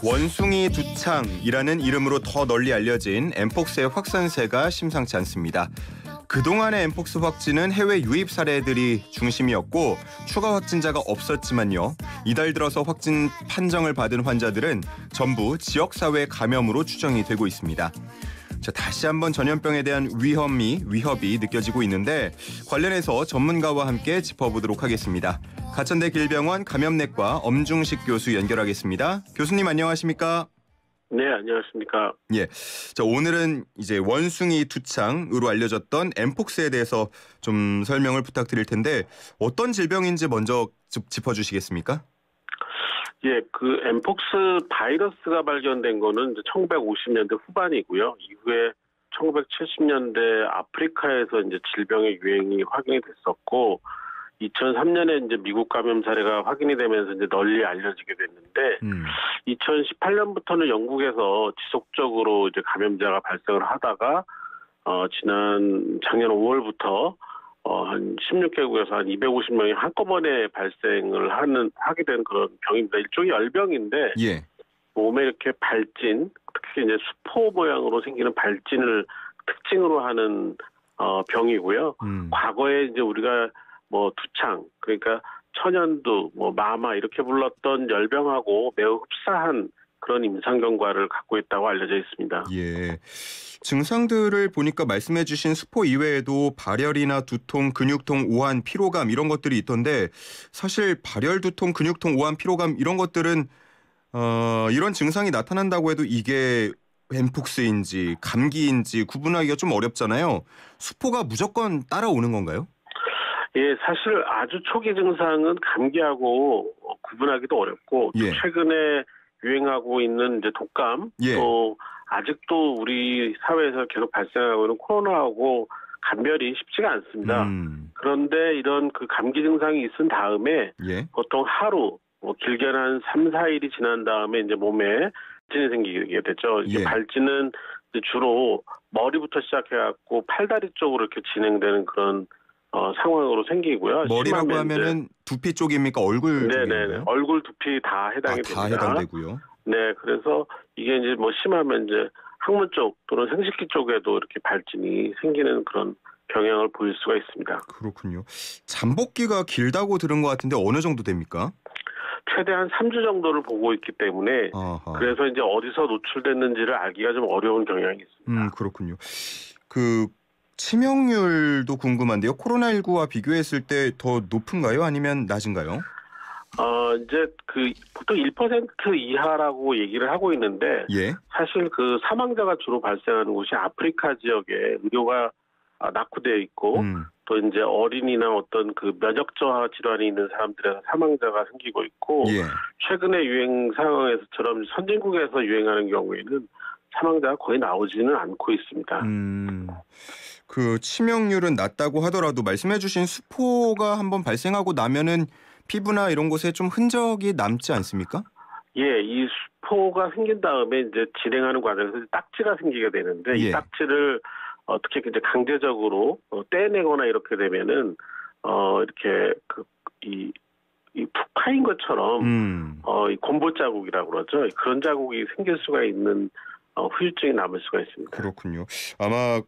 원숭이 두창이라는 이름으로 더 널리 알려진 엠폭스의 확산세가 심상치 않습니다. 그동안의 엠폭스 확진은 해외 유입 사례들이 중심이었고 추가 확진자가 없었지만요. 이달 들어서 확진 판정을 받은 환자들은 전부 지역사회 감염으로 추정이 되고 있습니다. 자, 다시 한번 전염병에 대한 위협이 느껴지고 있는데 관련해서 전문가와 함께 짚어보도록 하겠습니다. 가천대 길병원 감염내과 엄중식 교수 연결하겠습니다. 교수님 안녕하십니까? 네, 안녕하십니까? 예, 자 오늘은 이제 원숭이 두창으로 알려졌던 엠폭스에 대해서 좀 설명을 부탁드릴 텐데 어떤 질병인지 먼저 짚어주시겠습니까? 예, 그 엠폭스 바이러스가 발견된 거는 이제 1950년대 후반이고요. 이후에 1970년대 아프리카에서 이제 질병의 유행이 확인이 됐었고, 2003년에 이제 미국 감염 사례가 확인이 되면서 이제 널리 알려지게 됐는데, 2018년부터는 영국에서 지속적으로 이제 감염자가 발생을 하다가 작년 5월부터 한 16개국에서 한 250명이 한꺼번에 발생을 하게 된 그런 병입니다. 일종의 열병인데 예. 몸에 이렇게 발진, 특히 이제 수포 모양으로 생기는 발진을 특징으로 하는 병이고요. 과거에 이제 우리가 뭐 두창, 그러니까 천연두, 뭐 마마 이렇게 불렀던 열병하고 매우 흡사한 그런 임상 경과를 갖고 있다고 알려져 있습니다. 예. 증상들을 보니까 말씀해 주신 수포 이외에도 발열이나 두통, 근육통, 오한, 피로감 이런 것들이 있던데 사실 발열, 두통, 근육통, 오한, 피로감 이런 것들은 이런 증상이 나타난다고 해도 이게 엠폭스인지 감기인지 구분하기가 좀 어렵잖아요. 수포가 무조건 따라오는 건가요? 예, 사실 아주 초기 증상은 감기하고 구분하기도 어렵고 예. 최근에 유행하고 있는 이제 독감, 예. 또 아직도 우리 사회에서 계속 발생하고 있는 코로나하고 감별이 쉽지가 않습니다. 그런데 이런 그 감기 증상이 있은 다음에 예. 보통 하루, 길게는 한 3, 4일이 지난 다음에 이제 몸에 발진이 생기게 되죠. 이게 예. 발진은 이제 주로 머리부터 시작해갖고 팔다리 쪽으로 이렇게 진행되는 그런 상황으로 생기고요. 머리라고 하면은 두피 쪽입니까? 얼굴 쪽인가요? 네네. 얼굴, 두피 다 해당이 됩니다. 다 해당되고요. 네, 그래서 이게 이제 뭐 심하면 이제 항문 쪽 또는 생식기 쪽에도 이렇게 발진이 생기는 그런 경향을 보일 수가 있습니다. 그렇군요. 잠복기가 길다고 들은 것 같은데 어느 정도 됩니까? 최대한 3주 정도를 보고 있기 때문에 아하. 그래서 이제 어디서 노출됐는지를 알기가 좀 어려운 경향이 있습니다. 그렇군요. 그 치명률도 궁금한데요. 코로나19와 비교했을 때 더 높은가요? 아니면 낮은가요? 이제 그 보통 1% 이하라고 얘기를 하고 있는데 예. 사실 그 사망자가 주로 발생하는 곳이 아프리카 지역에 의료가 낙후되어 있고 또 이제 어린이나 어떤 그 면역 저하 질환이 있는 사람들에서 사망자가 생기고 있고 예. 최근에 유행 상황에서처럼 선진국에서 유행하는 경우에는 사망자가 거의 나오지는 않고 있습니다. 그 치명률은 낮다고 하더라도 말씀해주신 수포가 한번 발생하고 나면은 피부나 이런 곳에 좀 흔적이 남지 않습니까? 예, 이 수포가 생긴 다음에 이제 진행하는 과정에서 딱지가 생기게 되는데 예. 이 딱지를 어떻게 이제 강제적으로 떼내거나 이렇게 되면은 이렇게 이 푹 파인 것처럼 이 곰보 자국이라고 그러죠. 그런 자국이 생길 수가 있는 후유증이 남을 수가 있습니다. 그렇군요. 아마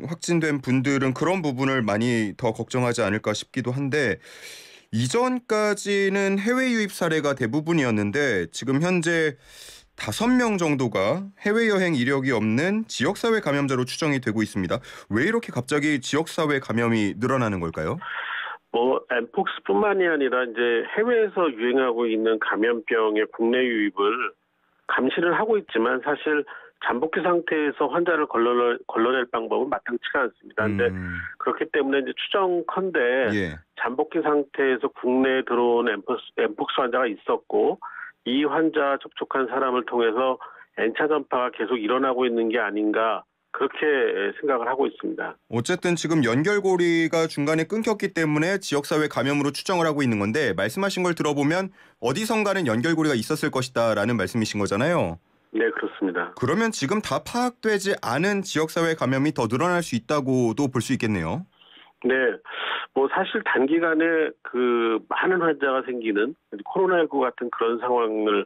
확진된 분들은 그런 부분을 많이 더 걱정하지 않을까 싶기도 한데 이전까지는 해외 유입 사례가 대부분이었는데 지금 현재 5명 정도가 해외여행 이력이 없는 지역사회 감염자로 추정이 되고 있습니다. 왜 이렇게 갑자기 지역사회 감염이 늘어나는 걸까요? 엠폭스뿐만이 아니라 이제 해외에서 유행하고 있는 감염병의 국내 유입을 감시를 하고 있지만 사실 잠복기 상태에서 환자를 걸러낼 방법은 마땅치가 않습니다. 그런데 그렇기 때문에 이제 추정컨대 예. 잠복기 상태에서 국내에 들어온 엠폭스 환자가 있었고 이 환자 접촉한 사람을 통해서 N차 전파가 계속 일어나고 있는 게 아닌가 그렇게 생각을 하고 있습니다. 어쨌든 지금 연결고리가 중간에 끊겼기 때문에 지역사회 감염으로 추정을 하고 있는 건데 말씀하신 걸 들어보면 어디선가는 연결고리가 있었을 것이다라는 말씀이신 거잖아요. 네, 그렇습니다. 그러면 지금 다 파악되지 않은 지역사회 감염이 더 늘어날 수 있다고도 볼 수 있겠네요. 네, 사실 단기간에 그 많은 환자가 생기는 코로나19 같은 그런 상황을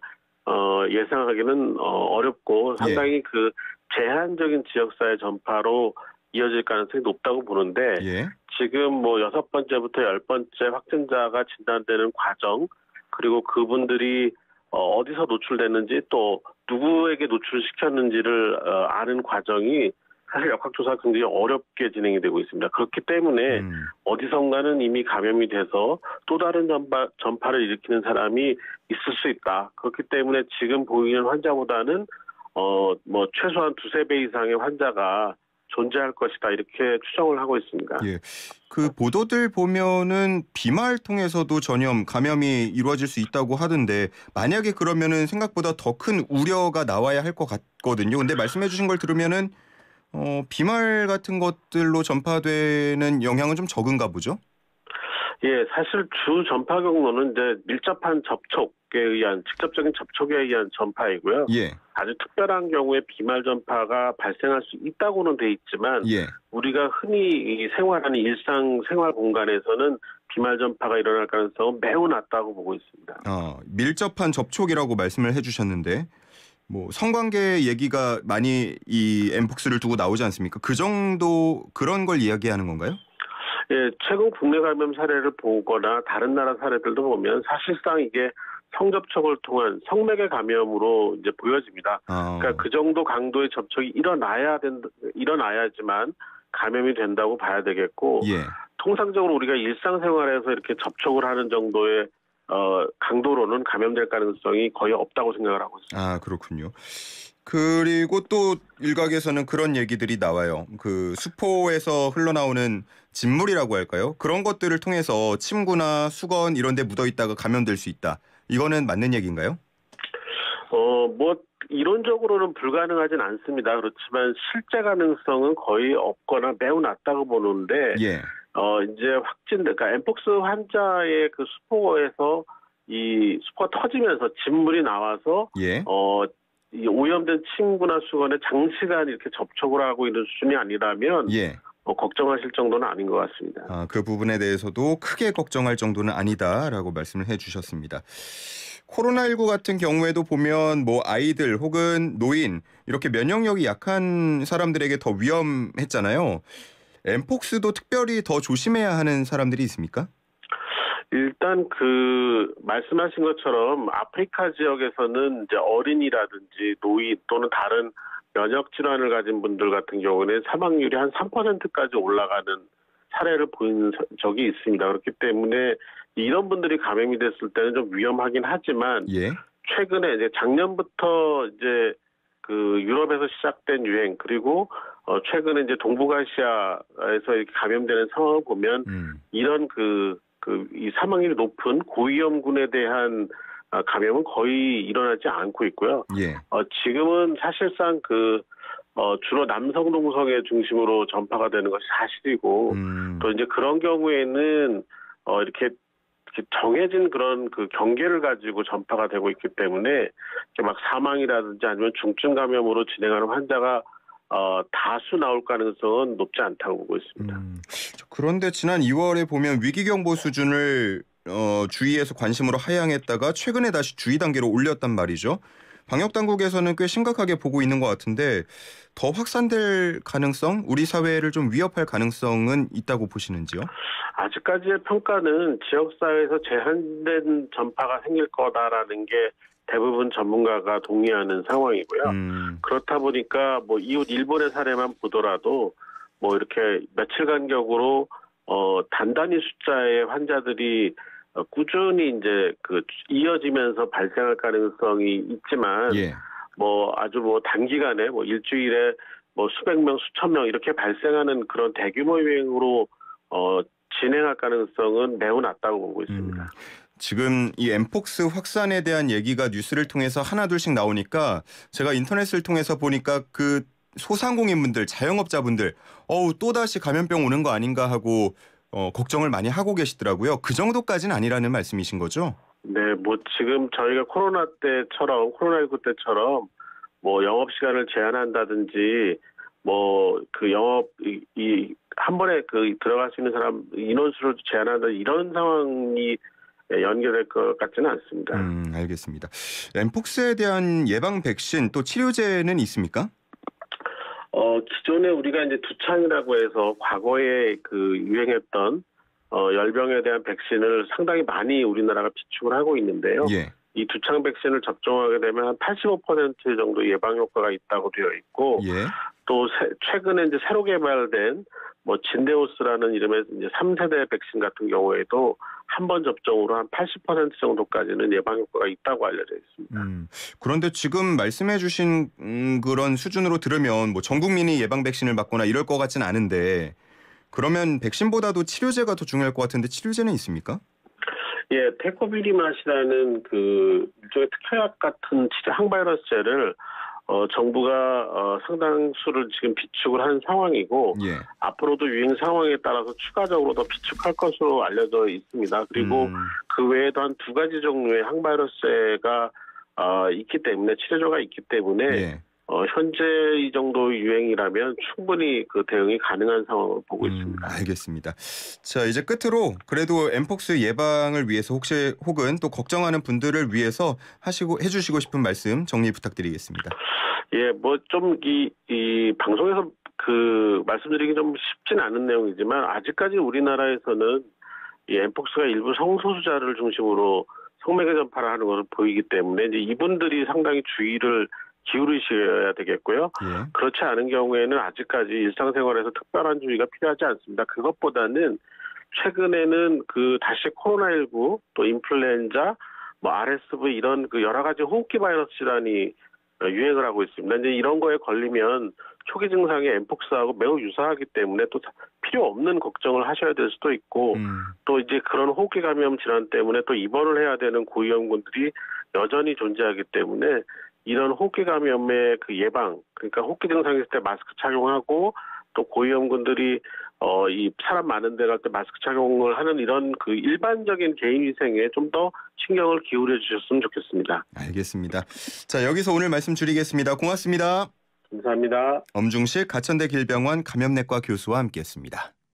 예상하기는 어렵고 상당히 그 제한적인 지역사회 전파로 이어질 가능성이 높다고 보는데 예. 지금 뭐 6번째부터 10번째 확진자가 진단되는 과정 그리고 그분들이 어디서 노출됐는지 또 누구에게 노출시켰는지를 아는 과정이 사실 역학조사가 굉장히 어렵게 진행이 되고 있습니다. 그렇기 때문에 어디선가는 이미 감염이 돼서 또 다른 전파를 일으키는 사람이 있을 수 있다. 그렇기 때문에 지금 보이는 환자보다는 뭐 최소한 두세 배 이상의 환자가 존재할 것이다. 이렇게 추정을 하고 있습니다. 예. 그 보도들 보면은 비말 통해서도 전염 감염이 이루어질 수 있다고 하던데 만약에 그러면은 생각보다 더 큰 우려가 나와야 할 것 같거든요. 근데 말씀해 주신 걸 들으면은 비말 같은 것들로 전파되는 영향은 좀 적은가 보죠? 예, 사실 주 전파 경로는 이제 밀접한 접촉에 의한 직접적인 접촉에 의한 전파이고요. 예. 아주 특별한 경우에 비말 전파가 발생할 수 있다고는 돼 있지만 예. 우리가 흔히 생활하는 일상 생활 공간에서는 비말 전파가 일어날 가능성은 매우 낮다고 보고 있습니다. 밀접한 접촉이라고 말씀을 해주셨는데 뭐 성관계 얘기가 많이 이 엠폭스를 두고 나오지 않습니까? 그 정도 그런 걸 이야기하는 건가요? 예, 최근 국내 감염 사례를 보거나 다른 나라 사례들도 보면 사실상 이게 성접촉을 통한 성맥의 감염으로 이제 보여집니다. 그러니까 그 정도 강도의 접촉이 일어나야지만 감염이 된다고 봐야 되겠고, 예. 통상적으로 우리가 일상생활에서 이렇게 접촉을 하는 정도의 강도로는 감염될 가능성이 거의 없다고 생각을 하고 있습니다. 그렇군요. 그리고 또 일각에서는 그런 얘기들이 나와요. 그 수포에서 흘러나오는 진물이라고 할까요? 그런 것들을 통해서 침구나 수건 이런 데 묻어 있다가 감염될 수 있다. 이거는 맞는 얘기인가요? 뭐 이론적으로는 불가능하진 않습니다. 그렇지만 실제 가능성은 거의 없거나 매우 낮다고 보는데 예. 이제 그러니까 엠폭스 환자의 그 수포에서 이 수포가 터지면서 진물이 나와서 예. 이 오염된 침구나 수건에 장시간 이렇게 접촉을 하고 있는 수준이 아니라면 예. 걱정하실 정도는 아닌 것 같습니다. 그 부분에 대해서도 크게 걱정할 정도는 아니다라고 말씀을 해주셨습니다. 코로나19 같은 경우에도 보면 뭐 아이들 혹은 노인 이렇게 면역력이 약한 사람들에게 더 위험했잖아요. 엠폭스도 특별히 더 조심해야 하는 사람들이 있습니까? 일단 그 말씀하신 것처럼 아프리카 지역에서는 이제 어린이라든지 노인 또는 다른 면역 질환을 가진 분들 같은 경우는 사망률이 한 3%까지 올라가는 사례를 보인 적이 있습니다. 그렇기 때문에 이런 분들이 감염이 됐을 때는 좀 위험하긴 하지만 예. 최근에 이제 작년부터 이제 그 유럽에서 시작된 유행 그리고 최근에 이제 동북아시아에서 이렇게 감염되는 상황을 보면 이런 이 사망률이 높은 고위험군에 대한 감염은 거의 일어나지 않고 있고요. 예. 지금은 사실상 주로 남성 동성애 중심으로 전파가 되는 것이 사실이고 또 이제 그런 경우에는 이렇게 정해진 그런 그 경계를 가지고 전파가 되고 있기 때문에 이렇게 막 사망이라든지 아니면 중증 감염으로 진행하는 환자가 다수 나올 가능성은 높지 않다고 보고 있습니다. 그런데 지난 2월에 보면 위기경보 수준을 주의에서 관심으로 하향했다가 최근에 다시 주의 단계로 올렸단 말이죠. 방역당국에서는 꽤 심각하게 보고 있는 것 같은데 더 확산될 가능성, 우리 사회를 좀 위협할 가능성은 있다고 보시는지요? 아직까지의 평가는 지역사회에서 제한된 전파가 생길 거다라는 게 대부분 전문가가 동의하는 상황이고요. 그렇다 보니까 뭐 이웃 일본의 사례만 보더라도 뭐 이렇게 며칠 간격으로 단단히 숫자의 환자들이 꾸준히 이제 이어지면서 발생할 가능성이 있지만 예. 뭐 아주 뭐 단기간에 뭐 일주일에 뭐 수백 명, 수천 명 이렇게 발생하는 그런 대규모 유행으로 진행할 가능성은 매우 낮다고 보고 있습니다. 지금 이 엠폭스 확산에 대한 얘기가 뉴스를 통해서 하나둘씩 나오니까 제가 인터넷을 통해서 보니까 그 소상공인분들, 자영업자분들 또다시 감염병 오는 거 아닌가 하고 걱정을 많이 하고 계시더라고요. 그 정도까지는 아니라는 말씀이신 거죠? 네, 뭐 지금 저희가 코로나19 때처럼 뭐 영업 시간을 제한한다든지 뭐 그 영업 한 번에 들어갈 수 있는 사람 인원수를 제한한다 이런 상황이 연결될 것 같지는 않습니다. 알겠습니다. 엠폭스에 대한 예방 백신 또 치료제는 있습니까? 기존에 우리가 이제 두창이라고 해서 과거에 그 유행했던 열병에 대한 백신을 상당히 많이 우리나라가 비축을 하고 있는데요. 예. 이 두창 백신을 접종하게 되면 한 85% 정도 예방 효과가 있다고 되어 있고, 예. 또 최근에 이제 새로 개발된 진데오스라는 이름의 이제 3세대 백신 같은 경우에도 한 번 접종으로 한 80% 정도까지는 예방 효과가 있다고 알려져 있습니다. 그런데 지금 말씀해주신 그런 수준으로 들으면 뭐 전 국민이 예방 백신을 맞거나 이럴 것 같지는 않은데, 그러면 백신보다도 치료제가 더 중요할 것 같은데 치료제는 있습니까? 예, 테코비리맛이라는 그 일종의 특효약 같은 항바이러스제를 정부가 상당수를 지금 비축을 한 상황이고, 예. 앞으로도 유행 상황에 따라서 추가적으로 더 비축할 것으로 알려져 있습니다. 그리고 그 외에도 한 2가지 종류의 항바이러스제가 있기 때문에, 치료제가 있기 때문에 예. 현재 이 정도 유행이라면 충분히 그 대응이 가능한 상황을 보고 있습니다. 알겠습니다. 자, 이제 끝으로 그래도 엠폭스 예방을 위해서 혹은 또 걱정하는 분들을 위해서 해주시고 싶은 말씀 정리 부탁드리겠습니다. 예, 좀 이 방송에서 그 말씀드리기 좀 쉽진 않은 내용이지만, 아직까지 우리나라에서는 이 엠폭스가 일부 성소수자를 중심으로 성매개 전파를 하는 것을 보이기 때문에 이제 이분들이 상당히 주의를 기울이셔야 되겠고요. 예. 그렇지 않은 경우에는 아직까지 일상생활에서 특별한 주의가 필요하지 않습니다. 그것보다는 최근에는 다시 코로나19, 또 인플루엔자, RSV 이런 그 여러 가지 호흡기 바이러스 질환이 유행을 하고 있습니다. 이제 이런 거에 걸리면 초기 증상이 엠폭스하고 매우 유사하기 때문에 또 필요 없는 걱정을 하셔야 될 수도 있고, 또 이제 그런 호흡기 감염 질환 때문에 또 입원을 해야 되는 고위험군들이 여전히 존재하기 때문에 이런 호흡기 감염의 그 예방, 그러니까 호흡기 증상이 있을 때 마스크 착용하고, 또 고위험군들이 이 사람 많은 데 갈 때 마스크 착용을 하는 이런 그 일반적인 개인위생에 좀 더 신경을 기울여 주셨으면 좋겠습니다. 알겠습니다. 자, 여기서 오늘 말씀 줄이겠습니다. 고맙습니다. 감사합니다. 엄중식 가천대 길병원 감염내과 교수와 함께했습니다.